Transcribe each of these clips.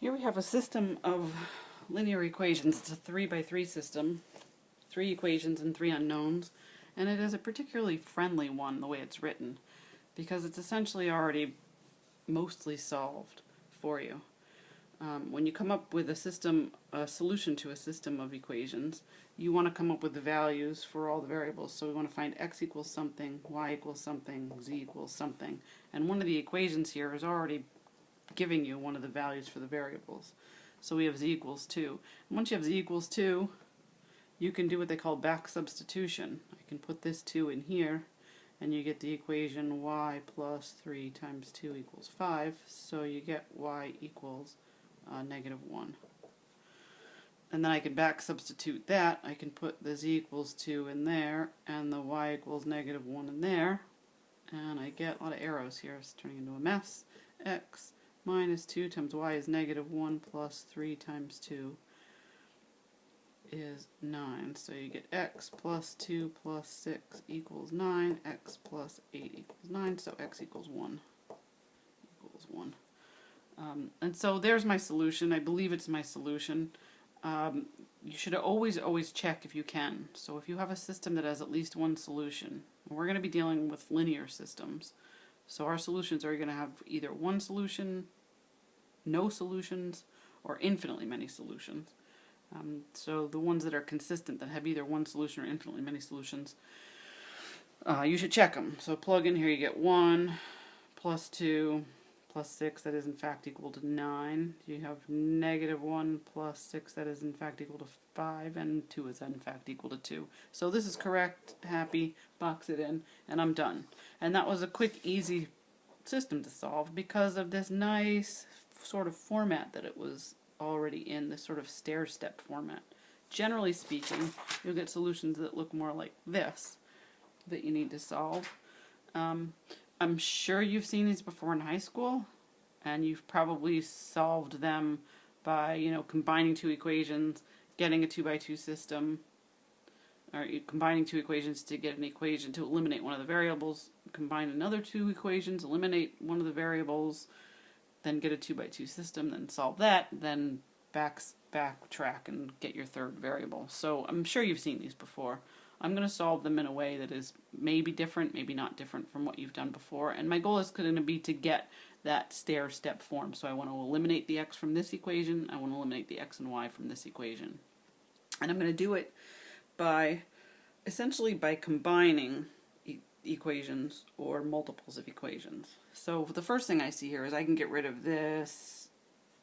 Here we have a system of linear equations. It's a 3 by 3 system, 3 equations and 3 unknowns, and it is a particularly friendly one the way it's written because it's essentially already mostly solved for you. When you come up with a solution to a system of equations, you want to come up with the values for all the variables. So we want to find x equals something, y equals something, z equals something. And one of the equations here is already giving you one of the values for the variables. So we have z equals 2. And once you have z equals 2, you can do what they call back substitution. I can put this 2 in here, and you get the equation y plus 3 times 2 equals 5. So you get y equals -1. And then I can back substitute that. I can put the z equals 2 in there, and the y equals -1 in there. And I get a lot of arrows here. It's turning into a mess. X minus 2 times y is -1 plus 3 times 2 is 9. So you get x plus 2 plus 6 equals 9. X plus 8 equals 9. So x equals 1. Equals 1. And so there's my solution. I believe it's my solution. You should always check if you can. So if you have a system that has at least one solution, we're going to be dealing with linear systems. So our solutions are going to have either one solution, no solutions, or infinitely many solutions. So the ones that are consistent, that have either one solution or infinitely many solutions, you should check them. So plug in here, you get 1 plus 2 plus 6, that is in fact equal to 9. You have -1 plus 6, that is in fact equal to 5, and 2 is in fact equal to 2. So this is correct, happy, box it in, and I'm done. And that was a quick, easy system to solve because of this nice sort of format that it was already in, this sort of stair-step format. Generally speaking, you'll get solutions that look more like this that you need to solve. I'm sure you've seen these before in high school, and you've probably solved them by, combining two equations, getting a 2 by 2 system, or combining two equations to get an equation to eliminate one of the variables, combine another 2 equations, eliminate one of the variables, then get a 2 by 2 system, then solve that, then backtrack and get your third variable. So I'm sure you've seen these before. I'm going to solve them in a way that is maybe different, maybe not different from what you've done before. And my goal is going to be to get that stair-step form. So I want to eliminate the x from this equation. I want to eliminate the x and y from this equation. And I'm going to do it essentially by combining equations or multiples of equations. So the first thing I see here is I can get rid of this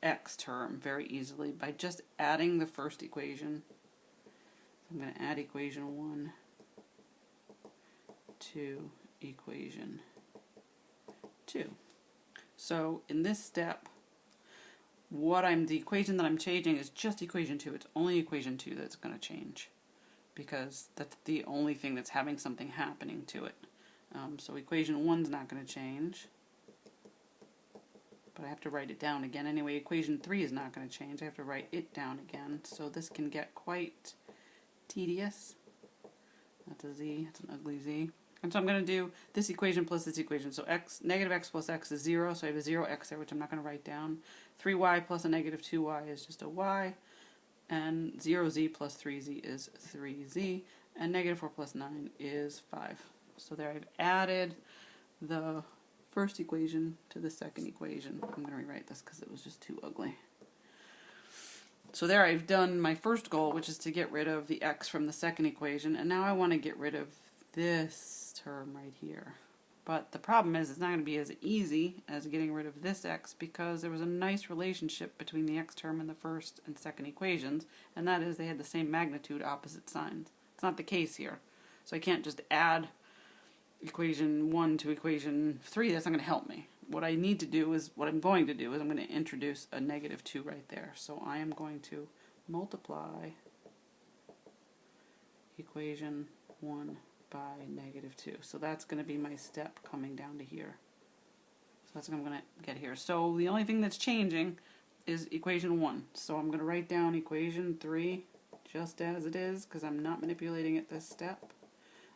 x term very easily by just adding the first equation. I'm going to add equation 1 to equation 2. So in this step, the equation that I'm changing is just equation 2. It's only equation 2 that's going to change because that's the only thing that's having something happening to it. So equation 1 is not going to change, but I have to write it down again. Anyway, equation 3 is not going to change. I have to write it down again. So this can get quite tedious. That's a z, that's an ugly z. And so I'm going to do this equation plus this equation. So -x plus x is 0, so I have a 0x there, which I'm not going to write down. 3y plus a -2y is just a y. And 0z plus 3z is 3z. And -4 plus 9 is 5. So there I've added the first equation to the second equation. I'm going to rewrite this because it was just too ugly. So there I've done my first goal, which is to get rid of the x from the second equation, and now I want to get rid of this term right here. But the problem is it's not going to be as easy as getting rid of this x because there was a nice relationship between the x term in the first and second equations, and that is they had the same magnitude, opposite signs. It's not the case here. So I can't just add equation 1 to equation 3. That's not going to help me. What I'm going to do is I'm going to introduce a -2 right there. So I am going to multiply equation 1 by -2. So that's going to be my step coming down to here. So that's what I'm going to get here. So the only thing that's changing is equation 1. So I'm going to write down equation 3 just as it is because I'm not manipulating it this step.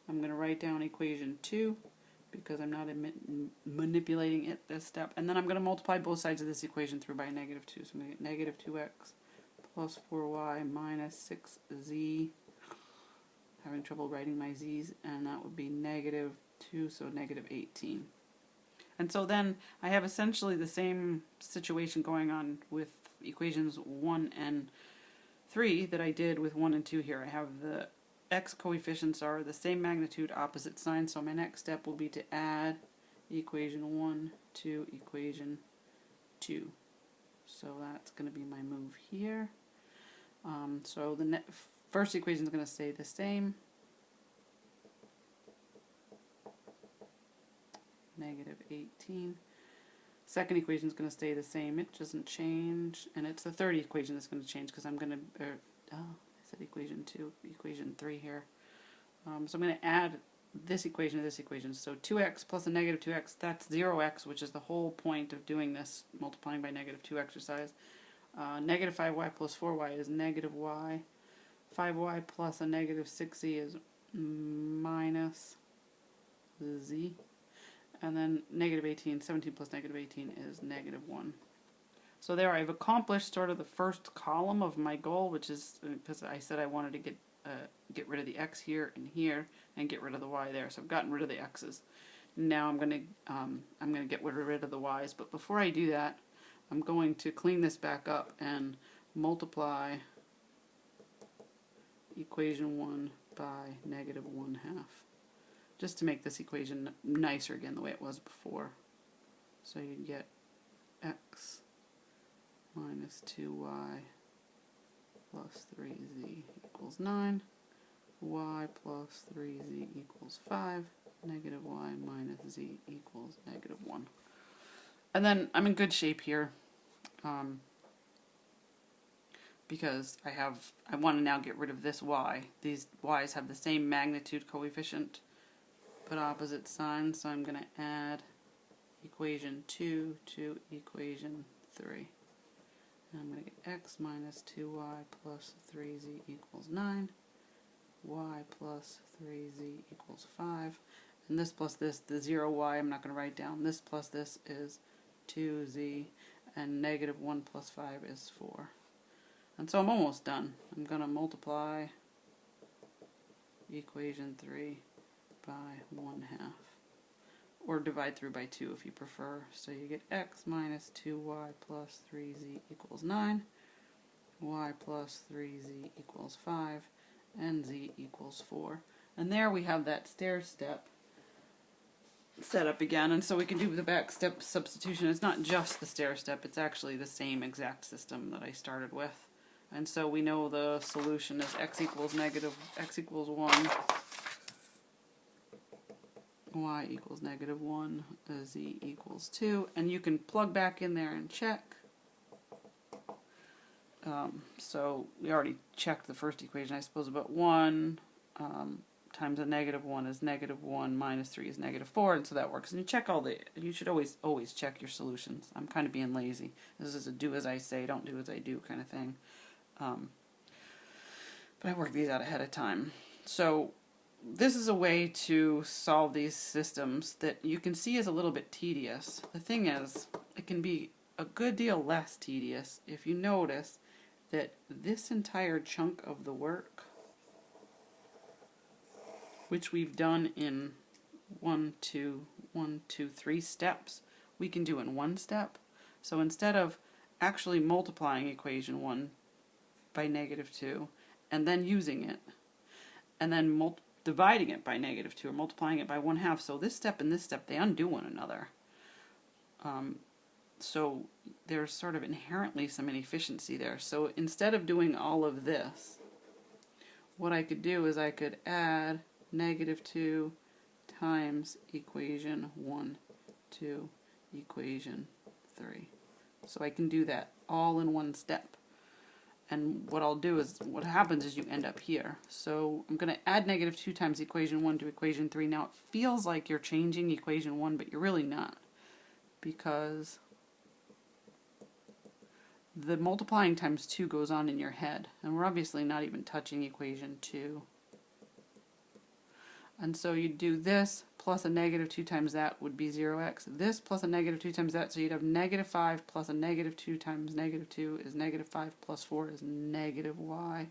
I'm going to write down equation 2 because I'm not manipulating it this step. And then I'm going to multiply both sides of this equation through by negative 2. So I'm going to get negative 2x plus 4y minus 6z. Having trouble writing my z's, and that would be negative 2, so negative 18. And so then I have essentially the same situation going on with equations 1 and 3 that I did with 1 and 2 here. I have the x coefficients are the same magnitude, opposite sign, so my next step will be to add equation 1 to equation 2. So that's going to be my move here. So the first equation is going to stay the same. Negative 18. Second equation is going to stay the same. It doesn't change. And it's the third equation that's going to change because I'm going to, I said equation 2, equation 3 here. So I'm going to add this equation to this equation. So 2x plus a negative 2x, that's 0x, which is the whole point of doing this multiplying by negative 2 exercise. Negative 5y plus 4y is negative y. 5y plus a negative 6z is minus z. And then negative 18, 17 plus negative 18 is negative 1. So there I've accomplished sort of the first column of my goal, which is because I said I wanted to get rid of the x here and here and get rid of the y there. So I've gotten rid of the x's. Now I'm going to get rid of the y's, but before I do that, I'm going to clean this back up and multiply equation 1 by negative 1/2. Just to make this equation nicer again the way it was before. So you get x minus 2y plus 3z equals 9, y plus 3z equals 5, negative y minus z equals negative 1. And then I'm in good shape here because I want to now get rid of this y. These y's have the same magnitude coefficient but opposite signs, so I'm going to add equation 2 to equation 3. And I'm going to get x minus 2y plus 3z equals 9, y plus 3z equals 5, and this plus this, the 0y I'm not going to write down, this plus this is 2z, and negative 1 plus 5 is 4. And so I'm almost done. I'm going to multiply equation 3 by 1/2, or divide through by 2 if you prefer. So you get x minus 2y plus 3z equals 9, y plus 3z equals 5, and z equals 4. And there we have that stair step set up again, and so we can do the back step substitution. It's not just the stair step, it's actually the same exact system that I started with. And so we know the solution is x equals 1, y equals negative 1, z equals 2, and you can plug back in there and check. So we already checked the first equation, I suppose, but 1 times a negative 1 is negative 1 minus 3 is negative 4, and so that works. And you should always check your solutions. I'm kind of being lazy. This is a do as I say, don't do as I do kind of thing. But I work these out ahead of time. So this is a way to solve these systems that you can see is a little bit tedious. The thing is, it can be a good deal less tedious if you notice that this entire chunk of the work, which we've done in 1, 2, 3 steps, we can do in one step. So instead of actually multiplying equation 1 by negative 2 and then using it, and then dividing it by negative 2 or multiplying it by 1/2, so this step and this step, they undo one another. So there's sort of inherently some inefficiency there. So instead of doing all of this, what I could do is I could add negative 2 times equation 1 to equation 3. So I can do that all in one step. And what I'll do is, what happens is you end up here. So I'm going to add negative 2 times equation 1 to equation 3. Now it feels like you're changing equation 1, but you're really not. Because the multiplying times 2 goes on in your head. And we're obviously not even touching equation 2. And so you'd do this plus a negative 2 times that would be 0x. This plus a negative 2 times that, so you'd have negative 5 plus a negative 2 times negative 2 is negative 5 plus 4 is negative y.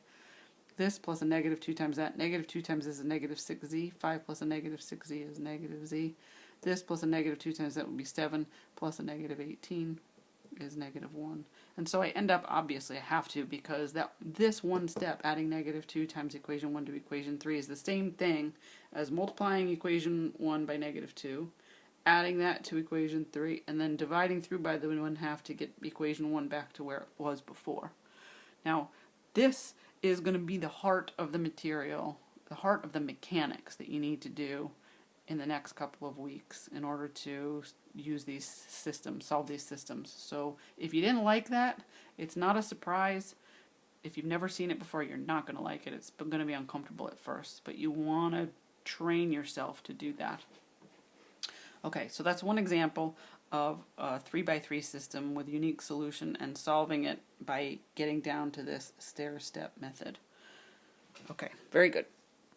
This plus a negative 2 times that, negative 2 times this is negative 6z. 5 plus a negative 6z is negative z. This plus a negative 2 times that would be 7 plus a negative 18 is negative 1. And so I end up, obviously I have to, because this one step, adding negative 2 times equation 1 to equation 3, is the same thing as multiplying equation 1 by negative 2, adding that to equation 3, and then dividing through by the 1/2 to get equation 1 back to where it was before. Now, this is going to be the heart of the material, the heart of the mechanics that you need to do in the next couple of weeks in order to use these systems, solve these systems. So if you didn't like that, it's not a surprise. If you've never seen it before, you're not going to like it. It's going to be uncomfortable at first, but you want to train yourself to do that. Okay, so that's one example of a 3x3 system with unique solution and solving it by getting down to this stair-step method. Okay, very good.